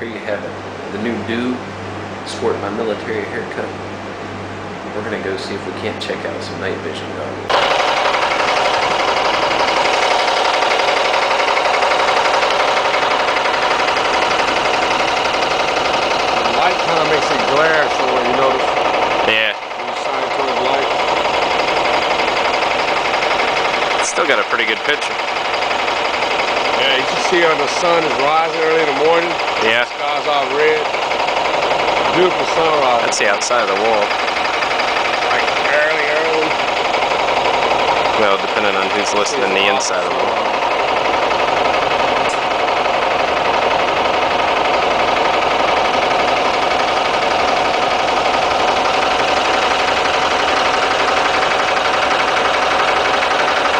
here you have it. The new dude, sporting my military haircut. We're gonna go see if we can't check out some night vision goggles. The light kind of makes it glare, so you notice. Yeah. When you shine towards the light. It's still got a pretty good picture. Yeah, you can see the sun is rising early in the morning. Yeah. The sky's all red. Beautiful sunrise. That's the outside of the wall. Like early. Well, depending on who's listening, the inside of the wall.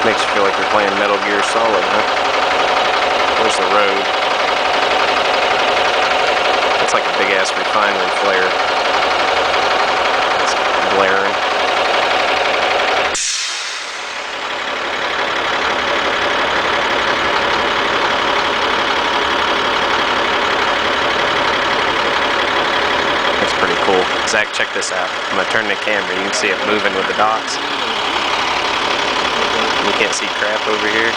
Makes you feel like you're playing Metal Gear Solid, huh? There's the road. It's like a big ass refinery flare. It's blaring. That's pretty cool. Zach, check this out. I'm gonna turn the camera. You can see it moving with the dots. You can't see crap over here.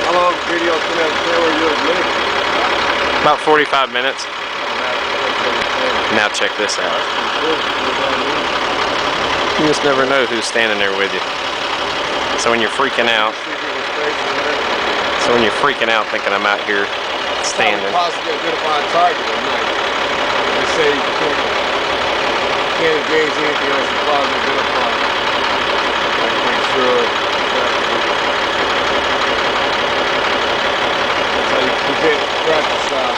How long video can that camera use? About 45 minutes. Now check this out. You just never know who's standing there with you. So when you're freaking out, thinking I'm out here standing. It's possible to identify a target at night. They say you can't engage anything else you possibly identify. I can make sure that's how you prevent practice style.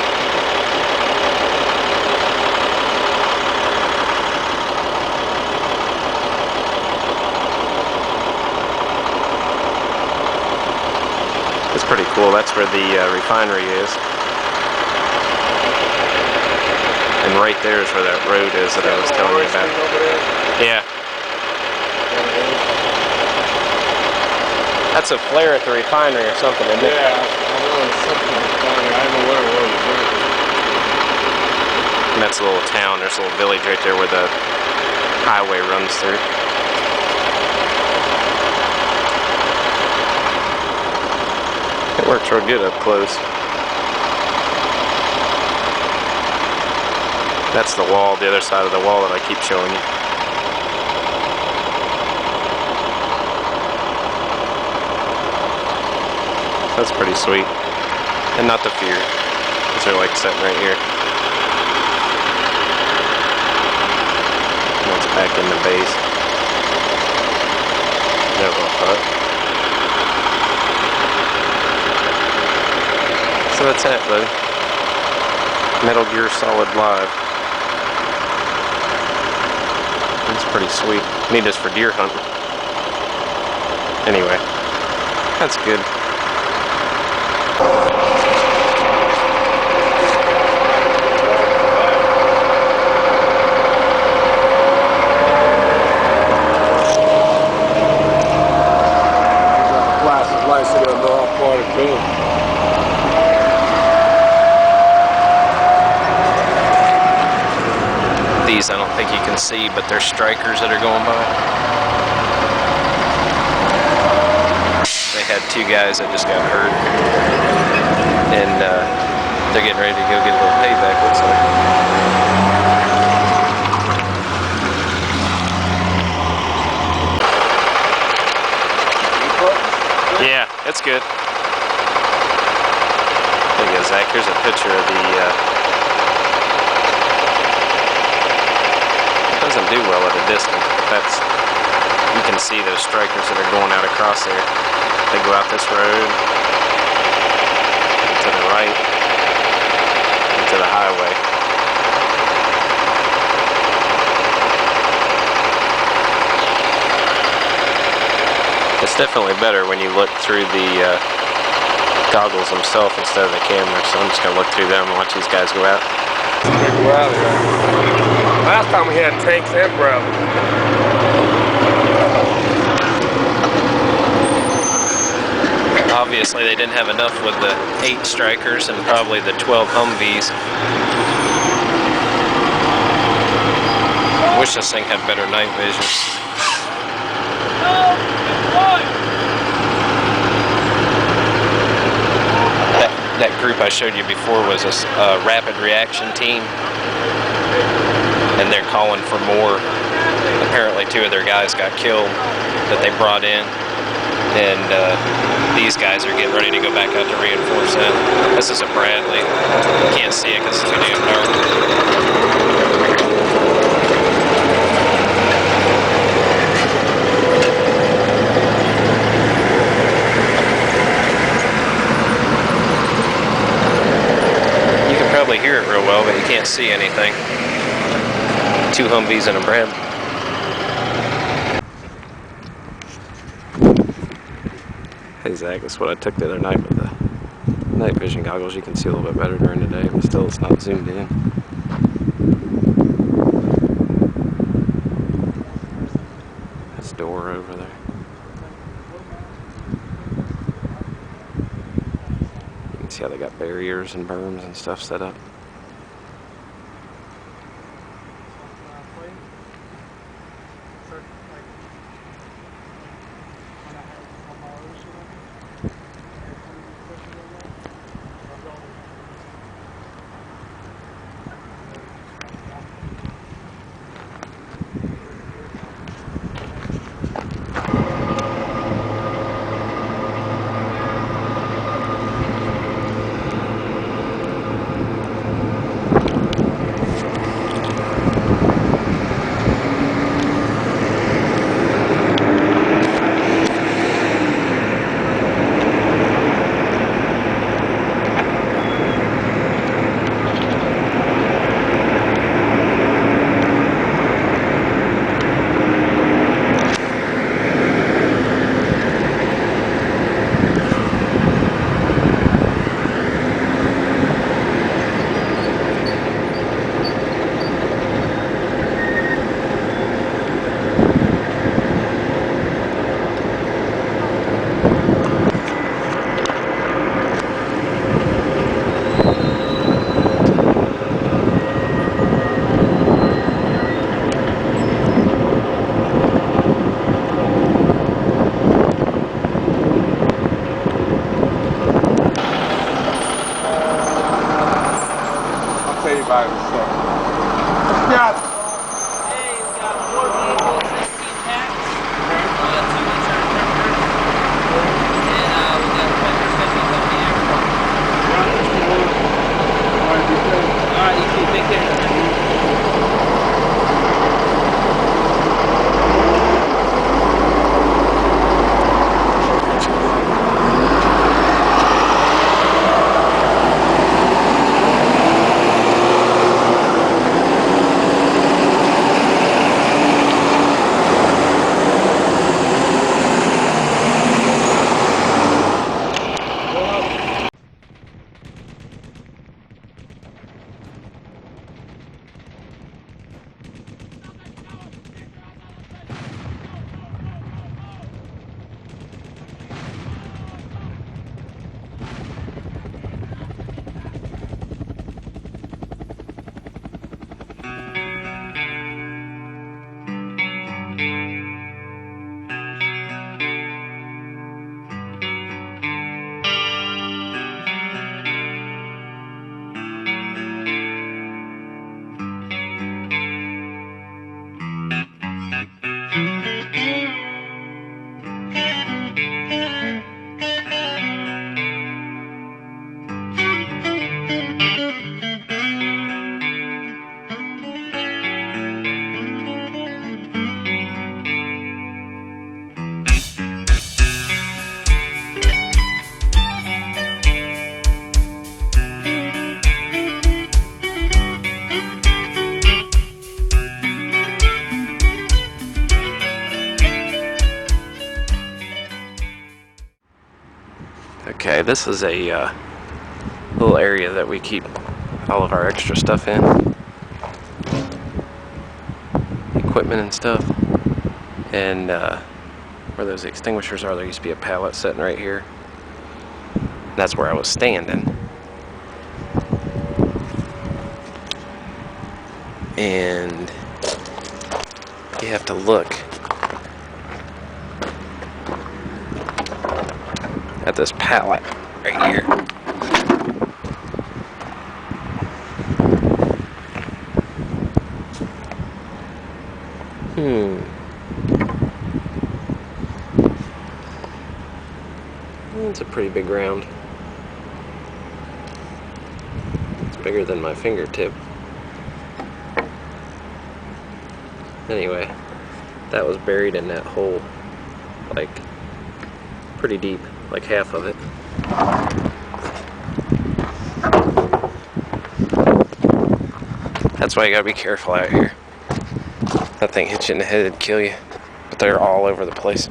It's pretty cool. That's where the refinery is. And right there is where that road is that I was telling you about. Yeah. That's a flare at the refinery or something, isn't it? Yeah, I know it's something at the refinery. I don't know what it was exactly. And that's a little town. There's a little village right there where the highway runs through. It works real good up close. That's the wall, the other side of the wall that I keep showing you. That's pretty sweet. And not the fear, because they're like sitting right here. And it's back in the base. There's a hut. So that's it, buddy. Metal Gear Solid Live. It's pretty sweet. Need this for deer hunting. Anyway, that's good. Flashing lights so they'll know how far to go. These I don't think you can see, but they're strikers that are going by. They had two guys that just got hurt, and they're getting ready to go get a little payback, looks like. Yeah, it's good. There you go, Zach. Here's a picture of the doesn't do well at a distance, but that's, you can see those strikers that are going out across there. They go out this road, to the right, and to the highway. It's definitely better when you look through the goggles themselves instead of the camera, so I'm just going to look through them and watch these guys go out. Big rally, right? Last time we had tanks and gravel. obviously they didn't have enough with the 8 strikers and probably the 12 Humvees. Wish this thing had better night vision. That group I showed you before was a rapid reaction team, and they're calling for more. Apparently 2 of their guys got killed that they brought in, and these guys are getting ready to go back out to reinforce that. This is a Bradley. You can't see it because it's too damn dark. Hear it real well, but you can't see anything. 2 Humvees and a Brad. Hey Zach, that's what I took the other night with the night vision goggles. You can see a little bit better during the day, but still it's not zoomed in. That's door over there. You can see how they got barriers and berms and stuff set up. By himself. Yeah. Hey, we got 4 vehicles, 16 packs. We got 2 HR truckers. And we got truckers that we got the airport. Alright, you too. Take care. Okay, this is a little area that we keep all of our extra stuff in. Equipment and stuff. And where those extinguishers are, there used to be a pallet sitting right here. That's where I was standing. And you have to look at this pallet right here. It's a pretty big round. It's bigger than my fingertip. Anyway, that was buried in that hole, like pretty deep, like half of it. That's why you gotta be careful out here. That thing hits you in the head, it'd kill you. But they're all over the place.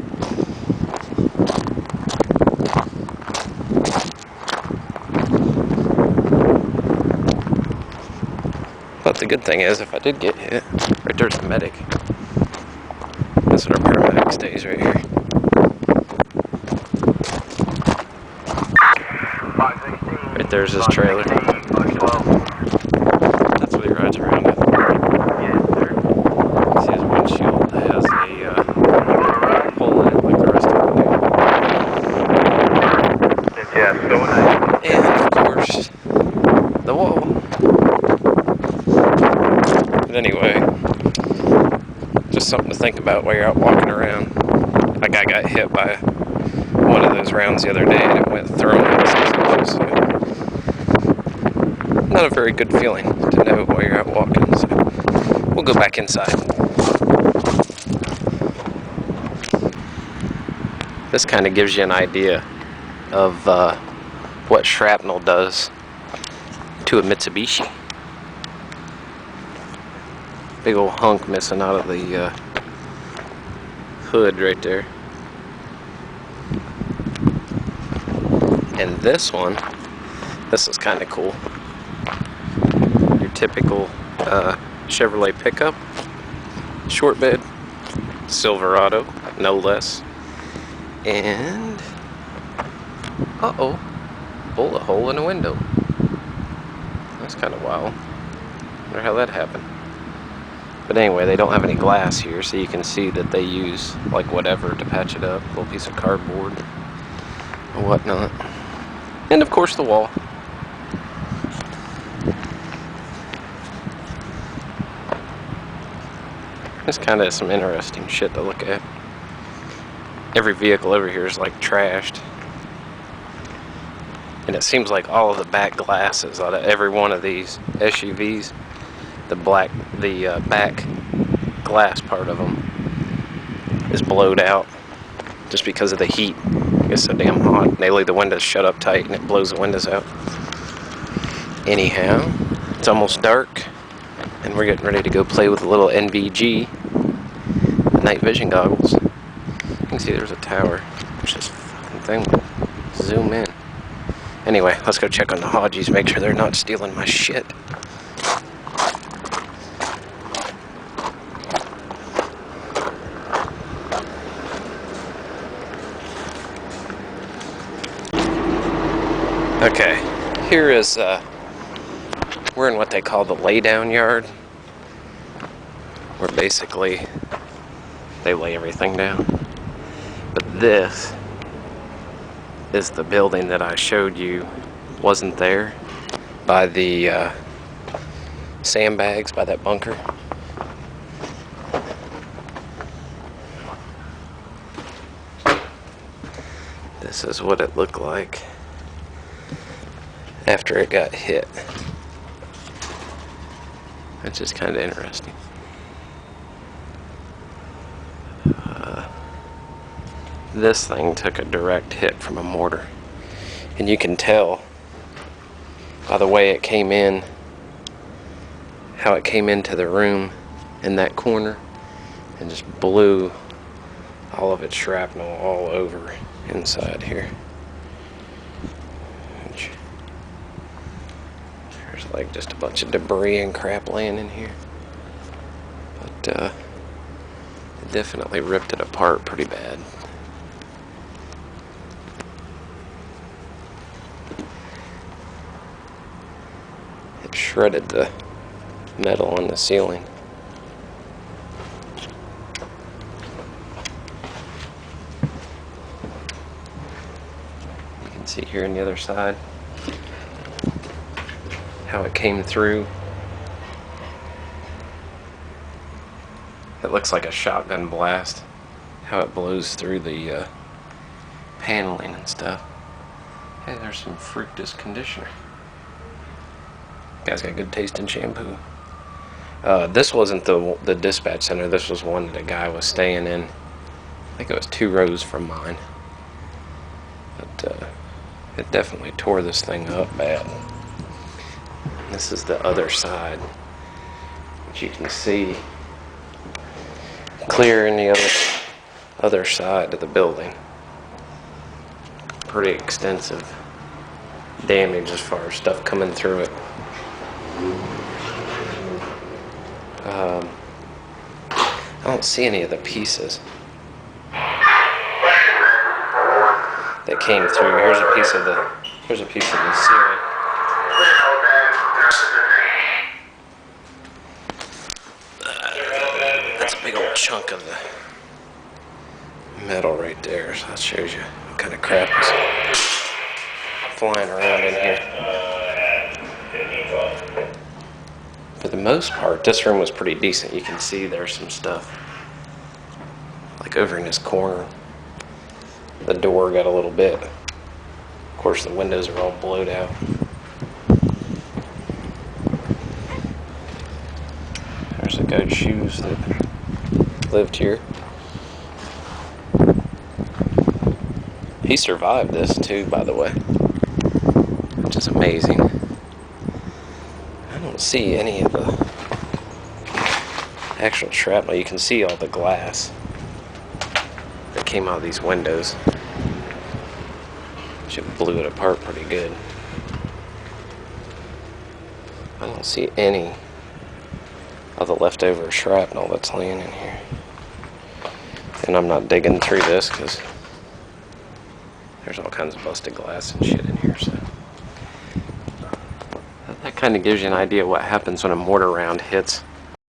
But the good thing is, if I did get hit, right there's a medic. That's what our paramedic stays right here. Right there's his trailer. That's what he rides around in. See his windshield has a hole in it like the rest of them do. And of course, the wall. But anyway, just something to think about while you're out walking around. Like I got hit by one of those rounds the other day and it went through my so not a very good feeling to know while you're out walking. So we'll go back inside. This kind of gives you an idea of what shrapnel does to a Mitsubishi. Big old hunk missing out of the hood right there. And this one, this is kind of cool. Your typical Chevrolet pickup, short bed, Silverado, no less. And, bullet hole in the window. That's kind of wild. Wonder how that happened. But anyway, they don't have any glass here, so you can see that they use like whatever to patch it up. A little piece of cardboard or whatnot. And of course the wall. It's kind of some interesting shit to look at. Every vehicle over here is like trashed. And it seems like all of the back glasses out of every one of these SUVs, the back glass part of them is blowed out just because of the heat. It's so damn hot. They leave the windows shut up tight and it blows the windows out. Anyhow, it's almost dark and we're getting ready to go play with a little NVG, the night vision goggles. You can see there's a tower. There's this fucking thing. Zoom in. Anyway, let's go check on the Hodgies, make sure they're not stealing my shit. Okay, here is, we're in what they call the laydown yard, where basically they lay everything down. But this is the building that I showed you wasn't there by the sandbags, by that bunker. This is what it looked like after it got hit. That's just kind of interesting. This thing took a direct hit from a mortar, and you can tell by the way it came in, how it came into the room in that corner and just blew all of its shrapnel all over inside here. There's like just a bunch of debris and crap laying in here, but it definitely ripped it apart pretty bad. It shredded the metal on the ceiling. You can see here on the other side how it came through. It looks like a shotgun blast, how it blows through the paneling and stuff. Hey, there's some Fructis conditioner. Guy's got good taste in shampoo. This wasn't the dispatch center. This was one that a guy was staying in. I think it was 2 rows from mine. But it definitely tore this thing up bad. This is the other side, which you can see clear in the other side of the building. Pretty extensive damage as far as stuff coming through it. I don't see any of the pieces that came through. Here's a piece of the ceiling. That's a big old chunk of the metal right there. So that shows you what kind of crap is flying around in here. For the most part, this room was pretty decent. You can see there's some stuff. Like over in this corner, the door got a little bit. Of course, the windows are all blowed out. There's a goat shoes that lived here. He survived this too, by the way, which is amazing. I don't see any of the actual shrapnel. You can see all the glass that came out of these windows. She blew it apart pretty good. I don't see any of the leftover shrapnel that's laying in here. And I'm not digging through this because there's all kinds of busted glass and shit in here. So that kind of gives you an idea what happens when a mortar round hits